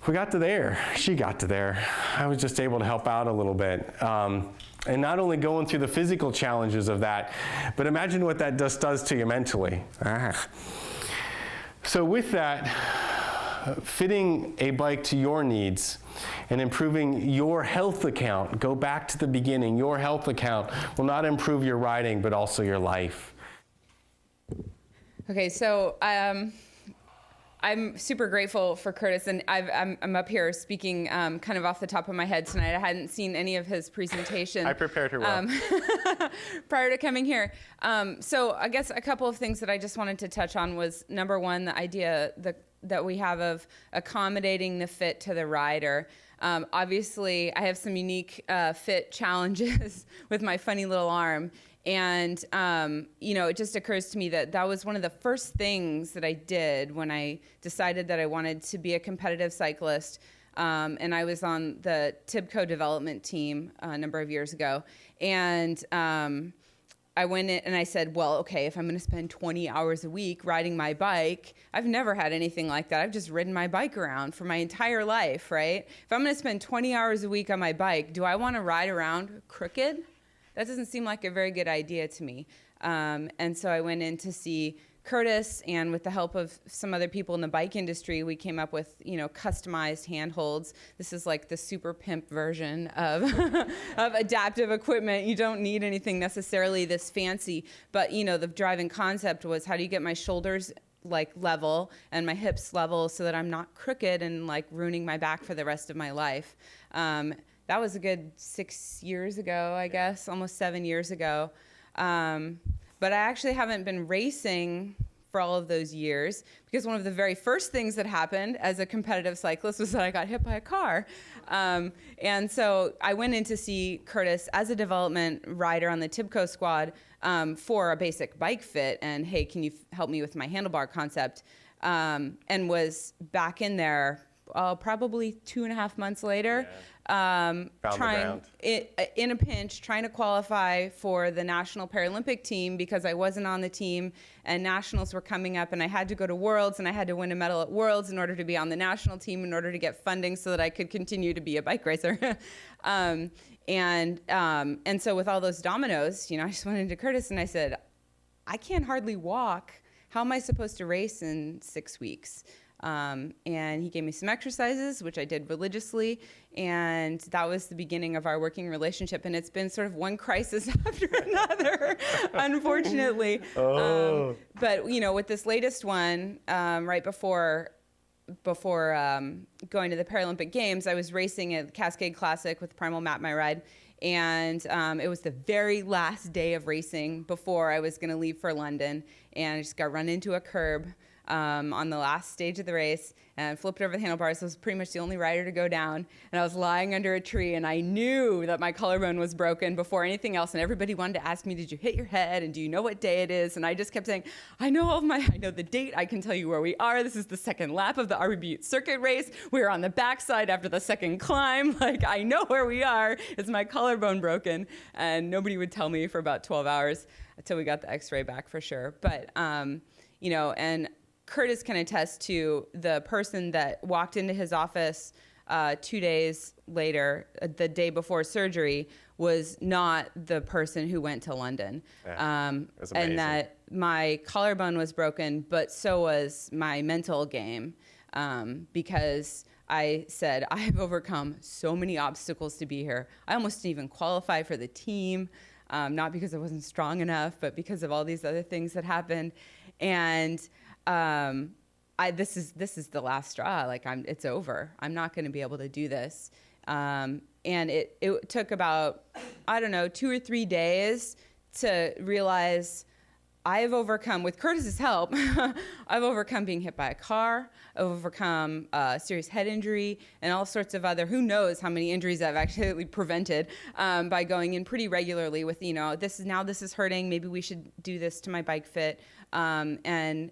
We got to there. She got to there. I was just able to help out a little bit. And not only going through the physical challenges of that, but imagine what that just does to you mentally. So with that, fitting a bike to your needs and improving your health account, go back to the beginning, your health account will not improve your riding, but also your life. Okay, so I'm super grateful for Curtis, and I'm up here speaking kind of off the top of my head tonight. I hadn't seen any of his presentation. I prepared her well. Prior to coming here. So I guess a couple of things that I just wanted to touch on was, number one, the idea that we have of accommodating the fit to the rider. Obviously, I have some unique fit challenges with my funny little arm. And, it just occurs to me that was one of the first things that I did when I decided that I wanted to be a competitive cyclist. and I was on the TIBCO development team a number of years ago. And I went in and I said, well, okay, if I'm going to spend 20 hours a week riding my bike, I've never had anything like that. I've just ridden my bike around for my entire life, right? If I'm going to spend 20 hours a week on my bike, do I want to ride around crooked? That doesn't seem like a very good idea to me. And so I went in to see Curtis, and with the help of some other people in the bike industry, we came up with, customized handholds. This is like the super pimp version of, of adaptive equipment. You don't need anything necessarily this fancy, but, the driving concept was, how do you get my shoulders like level and my hips level so that I'm not crooked and like ruining my back for the rest of my life? That was a good 6 years ago, I guess, almost 7 years ago. But I actually haven't been racing for all of those years, because one of the very first things that happened as a competitive cyclist was that I got hit by a car. And so I went in to see Curtis as a development rider on the TIBCO squad for a basic bike fit. And hey, can you help me with my handlebar concept? And was back in there probably 2.5 months later. Trying in a pinch, trying to qualify for the National Paralympic team, because I wasn't on the team and nationals were coming up, and I had to go to Worlds, and I had to win a medal at Worlds in order to be on the national team, in order to get funding so that I could continue to be a bike racer. And so with all those dominoes, I just went into Curtis and I said, I can't hardly walk. How am I supposed to race in 6 weeks? And he gave me some exercises, which I did religiously, and that was the beginning of our working relationship. And it's been sort of one crisis after another, unfortunately. But with this latest one, right before going to the Paralympic Games, I was racing at Cascade Classic with Primal Map My Ride. And it was the very last day of racing before I was going to leave for London, and I just got run into a curb on the last stage of the race and flipped over the handlebars. So I was pretty much the only rider to go down, and I was lying under a tree, and I knew that my collarbone was broken before anything else, and everybody wanted to ask me, did you hit your head, and do you know what day it is? And I just kept saying, I know the date, I can tell you where we are. This is the second lap of the RB Butte circuit race. We're on the backside after the second climb. Like, I know where we are. It's my collarbone broken. And nobody would tell me for about 12 hours until we got the x-ray back for sure. But, and Curtis can attest to the person that walked into his office 2 days later, the day before surgery, was not the person who went to London. That's amazing. And that my collarbone was broken, but so was my mental game, because I said, I have overcome so many obstacles to be here. I almost didn't even qualify for the team, not because I wasn't strong enough, but because of all these other things that happened. And this is the last straw. Like, it's over. I'm not going to be able to do this. And it took about, 2 or 3 days to realize I've overcome, with Curtis's help, I've overcome being hit by a car. I've overcome serious head injury and all sorts of other, who knows how many injuries I've actually prevented by going in pretty regularly with, this is hurting. Maybe we should do this to my bike fit. And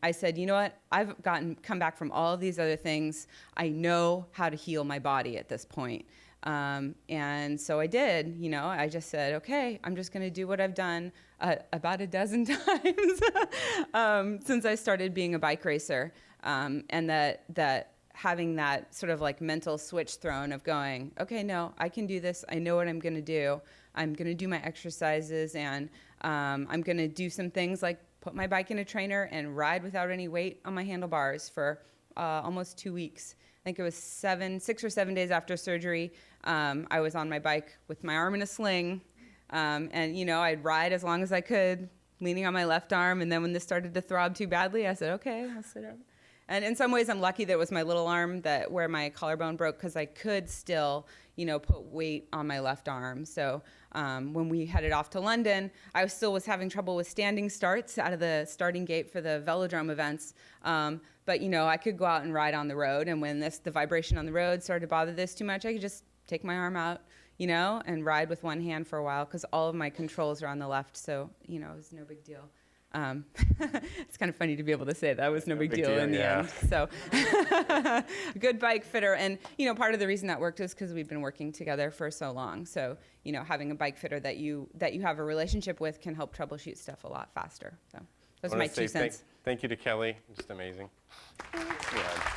I said, you know what? I've come back from all of these other things. I know how to heal my body at this point. And so I did, I just said, okay, I'm just going to do what I've done about a dozen times since I started being a bike racer. And that having that sort of like mental switch thrown of going, okay, no, I can do this. I know what I'm going to do. I'm going to do my exercises, and I'm going to do some things like put my bike in a trainer and ride without any weight on my handlebars for almost 2 weeks. I think it was 6 or 7 days after surgery. I was on my bike with my arm in a sling, and I'd ride as long as I could, leaning on my left arm. And then when this started to throb too badly, I said, okay, I'll sit up. And in some ways, I'm lucky that it was my little arm where my collarbone broke, because I could still, put weight on my left arm. So when we headed off to London, I still was having trouble with standing starts out of the starting gate for the velodrome events. But I could go out and ride on the road. And when the vibration on the road started to bother this too much, I could just take my arm out, and ride with one hand for a while, because all of my controls are on the left. So, it was no big deal. It's kind of funny to be able to say that was no big big deal deal, in the yeah. end. So, good bike fitter. And, part of the reason that worked is because we've been working together for so long. So, having a bike fitter that you have a relationship with can help troubleshoot stuff a lot faster. So, those I are my wanna say 2 cents. Thank you to Kelly. Just amazing. Yeah.